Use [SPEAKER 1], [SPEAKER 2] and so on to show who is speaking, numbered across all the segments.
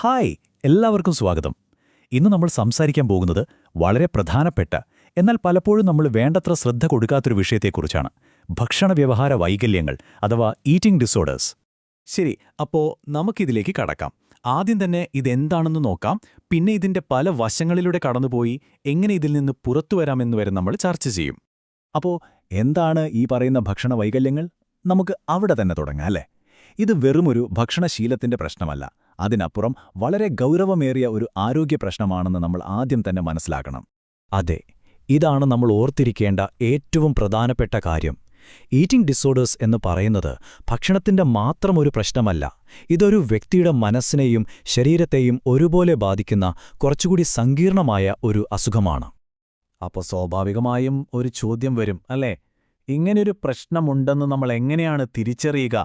[SPEAKER 1] Hi, എല്ലാവർക്കും സ്വാഗതം. ഇന്ന് നമ്മൾ സംസാരിക്കാൻ പോകുന്നത് വളരെ പ്രധാനപ്പെട്ട, എന്നാൽ പലപ്പോഴും നമ്മൾ വേണ്ടത്ര ശ്രദ്ധ കൊടുക്കാത്തൊരു വിഷയത്തെക്കുറിച്ചാണ്. ഭക്ഷണവ്യവഹാര വൈകല്യങ്ങൾ അഥവാ ഈറ്റിംഗ് ഡിസോർഡേഴ്സ്. ശരി, അപ്പോൾ നമുക്കിതിലേക്ക് കടക്കാം. ആദ്യം തന്നെ ഇതെന്താണെന്ന് നോക്കാം, പിന്നെ ഇതിന്റെ പല വശങ്ങളിലൂടെ കടന്നുപോയി എങ്ങനെ ഇതിൽ നിന്ന് പുറത്തുവരാമെന്ന് വരെ നമ്മൾ ചർച്ച ചെയ്യും. അപ്പോൾ എന്താണ് ഈ പറയുന്ന ഭക്ഷണ വൈകല്യങ്ങൾ? നമുക്ക് അവിടെ തന്നെ തുടങ്ങാം, അല്ലേ? ഇത് വെറുമൊരു ഭക്ഷണശീലത്തിന്റെ പ്രശ്നമല്ല, അതിനപ്പുറം വളരെ ഗൗരവമേറിയ ഒരു ആരോഗ്യ പ്രശ്നമാണെന്ന് നമ്മൾ ആദ്യം തന്നെ മനസ്സിലാക്കണം. അതെ, ഇതാണ് നമ്മൾ ഓർത്തിരിക്കേണ്ട ഏറ്റവും പ്രധാനപ്പെട്ട കാര്യം. ഈറ്റിംഗ് ഡിസോർഡേഴ്സ് എന്ന് പറയുന്നത് ഭക്ഷണത്തിന്റെ മാത്രം ഒരു പ്രശ്നമല്ല, ഇതൊരു വ്യക്തിയുടെ മനസ്സിനെയും ശരീരത്തെയും ഒരുപോലെ ബാധിക്കുന്ന കുറച്ചുകൂടി സങ്കീർണമായ ഒരു അസുഖമാണ്. അപ്പോൾ സ്വാഭാവികമായും ഒരു ചോദ്യം വരും, അല്ലേ? ഇങ്ങനെയൊരു പ്രശ്നമുണ്ടെന്ന് നമ്മൾ എങ്ങനെയാണ് തിരിച്ചറിയുക?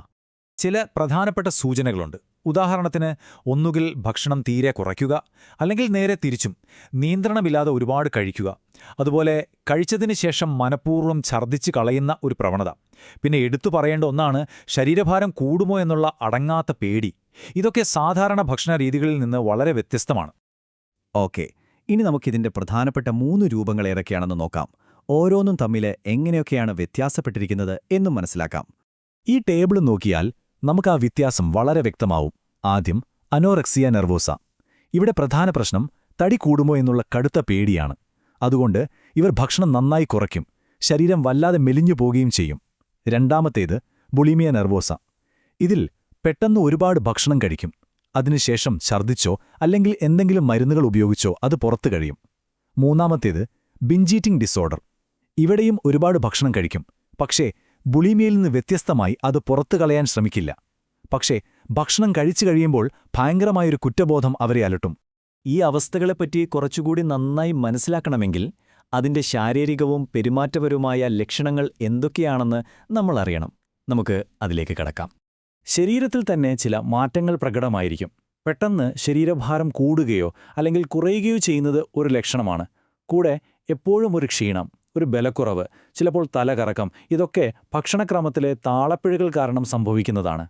[SPEAKER 1] ചില പ്രധാനപ്പെട്ട സൂചനകളുണ്ട്. ഉദാഹരണത്തിന്, ഒന്നുകിൽ ഭക്ഷണം തീരെ കുറയ്ക്കുക, അല്ലെങ്കിൽ നേരെ തിരിച്ചും നിയന്ത്രണമില്ലാതെ ഒരുപാട് കഴിക്കുക. അതുപോലെ കഴിച്ചതിന് ശേഷം മനഃപൂർവ്വം ഛർദ്ദിച്ച് കളയുന്ന ഒരു പ്രവണത. പിന്നെ എടുത്തു പറയേണ്ട ഒന്നാണ് ശരീരഭാരം കൂടുമോ എന്നുള്ള അടങ്ങാത്ത പേടി. ഇതൊക്കെ സാധാരണ ഭക്ഷണ രീതികളിൽ നിന്ന് വളരെ വ്യത്യസ്തമാണ്. ഓക്കെ, ഇനി നമുക്കിതിന്റെ പ്രധാനപ്പെട്ട 3 രൂപങ്ങൾ ഏതൊക്കെയാണെന്ന് നോക്കാം. ഓരോന്നും തമ്മിൽ എങ്ങനെയൊക്കെയാണ് വ്യത്യാസപ്പെട്ടിരിക്കുന്നത് എന്നും മനസ്സിലാക്കാം. ഈ ടേബിൾ നോക്കിയാൽ നമുക്ക് ആ വ്യത്യാസം വളരെ വ്യക്തമാവും. ആദ്യം അനോറെക്സിയ നെർവോസ. ഇവിടെ പ്രധാന പ്രശ്നം തടി കൂടുമോ എന്നുള്ള കടുത്ത പേടിയാണ്. അതുകൊണ്ട് ഇവർ ഭക്ഷണം നന്നായി കുറയ്ക്കും, ശരീരം വല്ലാതെ മെലിഞ്ഞു പോകുകയും ചെയ്യും. രണ്ടാമത്തേത് ബുളിമിയ നെർവോസ. ഇതിൽ പെട്ടെന്ന് ഒരുപാട് ഭക്ഷണം കഴിക്കും, അതിനുശേഷം ഛർദ്ദിച്ചോ അല്ലെങ്കിൽ എന്തെങ്കിലും മരുന്നുകൾ ഉപയോഗിച്ചോ അത് പുറത്തു കഴിയും. മൂന്നാമത്തേത് ബിഞ്ച് ഈറ്റിംഗ് ഡിസോർഡർ. ഇവിടെയും ഒരുപാട് ഭക്ഷണം കഴിക്കും, പക്ഷേ ബുളിമിയയിൽ നിന്ന് വ്യത്യസ്തമായി അത് പുറത്തു കളയാൻ ശ്രമിക്കില്ല. പക്ഷേ ഭക്ഷണം കഴിച്ചു കഴിയുമ്പോൾ ഭയങ്കരമായൊരു കുറ്റബോധം അവരെ അലട്ടും. ഈ അവസ്ഥകളെപ്പറ്റി കുറച്ചുകൂടി നന്നായി മനസ്സിലാക്കണമെങ്കിൽ അതിന്റെ ശാരീരികവും പെരുമാറ്റപരവുമായ ലക്ഷണങ്ങൾ എന്തൊക്കെയാണെന്ന് നമ്മൾ അറിയണം. നമുക്ക് അതിലേക്ക് കടക്കാം. ശരീരത്തിൽ തന്നെ ചില മാറ്റങ്ങൾ പ്രകടമായിരിക്കും. പെട്ടെന്ന് ശരീരഭാരം കൂടുകയോ അല്ലെങ്കിൽ കുറയുകയോ ചെയ്യുന്നത് ഒരു ലക്ഷണമാണ്. കൂടെ എപ്പോഴും ഒരു ക്ഷീണം, ഒരു ബലക്കുറവ്, ചിലപ്പോൾ തലകറക്കം, ഇതൊക്കെ ഭക്ഷണക്രമത്തിലെ താളപ്പിഴകൾ കാരണം സംഭവിക്കുന്നതാണ്.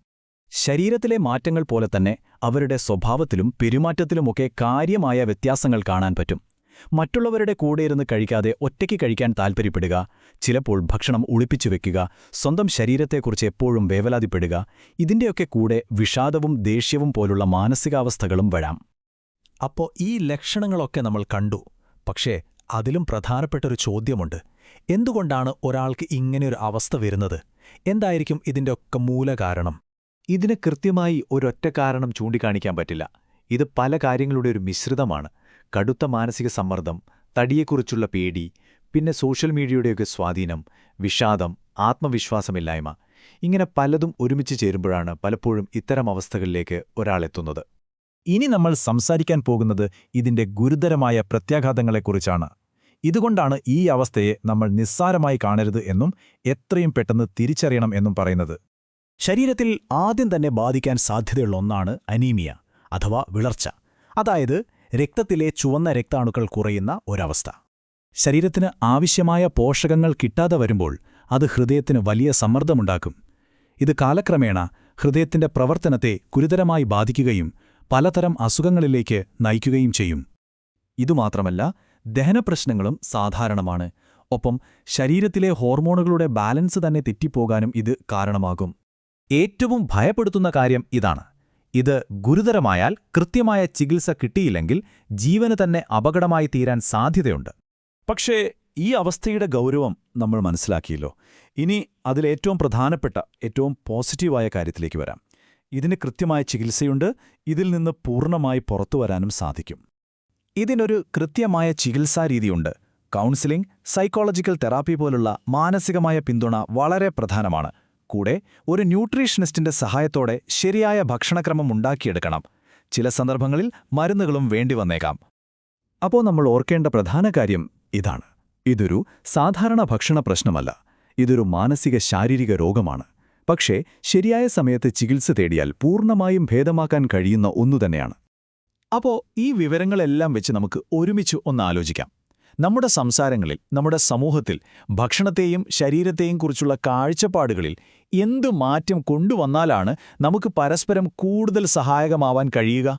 [SPEAKER 1] ശരീരത്തിലെ മാറ്റങ്ങൾ പോലെ തന്നെ അവരുടെ സ്വഭാവത്തിലും പെരുമാറ്റത്തിലുമൊക്കെ കാര്യമായ വ്യത്യാസങ്ങൾ കാണാൻ പറ്റും. മറ്റുള്ളവരുടെ കൂടെ ഇരുന്ന് കഴിക്കാതെ ഒറ്റയ്ക്ക് കഴിക്കാൻ താൽപ്പര്യപ്പെടുക, ചിലപ്പോൾ ഭക്ഷണം ഒളിപ്പിച്ചു വെക്കുക, സ്വന്തം ശരീരത്തെക്കുറിച്ച് എപ്പോഴും വേവലാതിപ്പെടുക, ഇതിന്റെയൊക്കെ കൂടെ വിഷാദവും ദേഷ്യവും പോലുള്ള മാനസികാവസ്ഥകളും വരാം. അപ്പോൾ ഈ ലക്ഷണങ്ങളൊക്കെ നമ്മൾ കണ്ടു. പക്ഷേ അതിലും പ്രധാനപ്പെട്ടൊരു ചോദ്യമുണ്ട്. എന്തുകൊണ്ടാണ് ഒരാൾക്ക് ഇങ്ങനെയൊരു അവസ്ഥ വരുന്നത്? എന്തായിരിക്കും ഇതിൻ്റെയൊക്കെ മൂലകാരണം? ഇതിന് കൃത്യമായി ഒരൊറ്റ കാരണം ചൂണ്ടിക്കാണിക്കാൻ പറ്റില്ല. ഇത് പല കാര്യങ്ങളുടെ ഒരു മിശ്രിതമാണ്. കടുത്ത മാനസിക സമ്മർദ്ദം, തടിയെക്കുറിച്ചുള്ള പേടി, പിന്നെ സോഷ്യൽ മീഡിയയുടെയൊക്കെ സ്വാധീനം, വിഷാദം, ആത്മവിശ്വാസമില്ലായ്മ, ഇങ്ങനെ പലതും ഒരുമിച്ച് ചേരുമ്പോഴാണ് പലപ്പോഴും ഇത്തരം അവസ്ഥകളിലേക്ക് ഒരാളെത്തുന്നത്. ഇനി നമ്മൾ സംസാരിക്കാൻ പോകുന്നത് ഇതിന്റെ ഗുരുതരമായ പ്രത്യാഘാതങ്ങളെക്കുറിച്ചാണ്. ഇതുകൊണ്ടാണ് ഈ അവസ്ഥയെ നമ്മൾ നിസ്സാരമായി കാണരുത് എന്നും എത്രയും പെട്ടെന്ന് തിരിച്ചറിയണം എന്നും പറയുന്നത്. ശരീരത്തിൽ ആദ്യം തന്നെ ബാധിക്കാൻ സാധ്യതയുള്ള ഒന്നാണ് അനീമിയ അഥവാ വിളർച്ച. അതായത് രക്തത്തിലെ ചുവന്ന രക്താണുക്കൾ കുറയുന്ന ഒരവസ്ഥ. ശരീരത്തിന് ആവശ്യമായ പോഷകങ്ങൾ കിട്ടാതെ വരുമ്പോൾ അത് ഹൃദയത്തിന് വലിയ സമ്മർദ്ദമുണ്ടാക്കും. ഇത് കാലക്രമേണ ഹൃദയത്തിന്റെ പ്രവർത്തനത്തെ ഗുരുതരമായി ബാധിക്കുകയും പലതരം അസുഖങ്ങളിലേക്ക് നയിക്കുകയും ചെയ്യും. ഇതുമാത്രമല്ല, ദഹനപ്രശ്നങ്ങളും സാധാരണമാണ്. ഒപ്പം ശരീരത്തിലെ ഹോർമോണുകളുടെ ബാലൻസ് തന്നെ തെറ്റിപ്പോകാനും ഇത് കാരണമാകും. ഏറ്റവും ഭയപ്പെടുത്തുന്ന കാര്യം ഇതാണ്. ഇത് ഗുരുതരമായാൽ കൃത്യമായ ചികിത്സ കിട്ടിയില്ലെങ്കിൽ ജീവന് തന്നെ അപകടമായി തീരാൻ സാധ്യതയുണ്ട്. പക്ഷേ ഈ അവസ്ഥയുടെ ഗൗരവം നമ്മൾ മനസ്സിലാക്കിയല്ലോ. ഇനി അതിലേറ്റവും പ്രധാനപ്പെട്ട, ഏറ്റവും പോസിറ്റീവായ കാര്യത്തിലേക്ക് വരാം. ഇതിന് കൃത്യമായ ചികിത്സയുണ്ട്. ഇതിൽ നിന്ന് പൂർണ്ണമായി പുറത്തുവരാനും സാധിക്കും. ഇതിനൊരു കൃത്യമായ ചികിത്സാരീതിയുണ്ട്. കൗൺസിലിംഗ്, സൈക്കോളജിക്കൽ തെറാപ്പി പോലുള്ള മാനസികമായ പിന്തുണ വളരെ പ്രധാനമാണ്. കൂടെ ഒരു ന്യൂട്രീഷനിസ്റ്റിന്റെ സഹായത്തോടെ ശരിയായ ഭക്ഷണക്രമം ഉണ്ടാക്കിയെടുക്കണം. ചില സന്ദർഭങ്ങളിൽ മരുന്നുകളും വേണ്ടിവന്നേക്കാം. അപ്പോൾ നമ്മൾ ഓർക്കേണ്ട പ്രധാന കാര്യം ഇതാണ്. ഇതൊരു സാധാരണ ഭക്ഷണ പ്രശ്നമല്ല, ഇതൊരു മാനസിക ശാരീരിക രോഗമാണ്. പക്ഷേ ശരിയായ സമയത്ത് ചികിത്സ തേടിയാൽ പൂർണ്ണമായും ഭേദമാക്കാൻ കഴിയുന്ന ഒന്നുതന്നെയാണ്. അപ്പോൾ ഈ വിവരങ്ങളെല്ലാം വെച്ച് നമുക്ക് ഒരുമിച്ച് ഒന്ന് ആലോചിക്കാം. നമ്മുടെ സംസാരങ്ങളിൽ, നമ്മുടെ സമൂഹത്തിൽ ഭക്ഷണത്തെയും ശരീരത്തെയും കുറിച്ചുള്ള കാഴ്ചപ്പാടുകളിൽ എന്തു മാറ്റം കൊണ്ടുവന്നാലാണ് നമുക്ക് പരസ്പരം കൂടുതൽ സഹായകമാവാൻ കഴിയുക?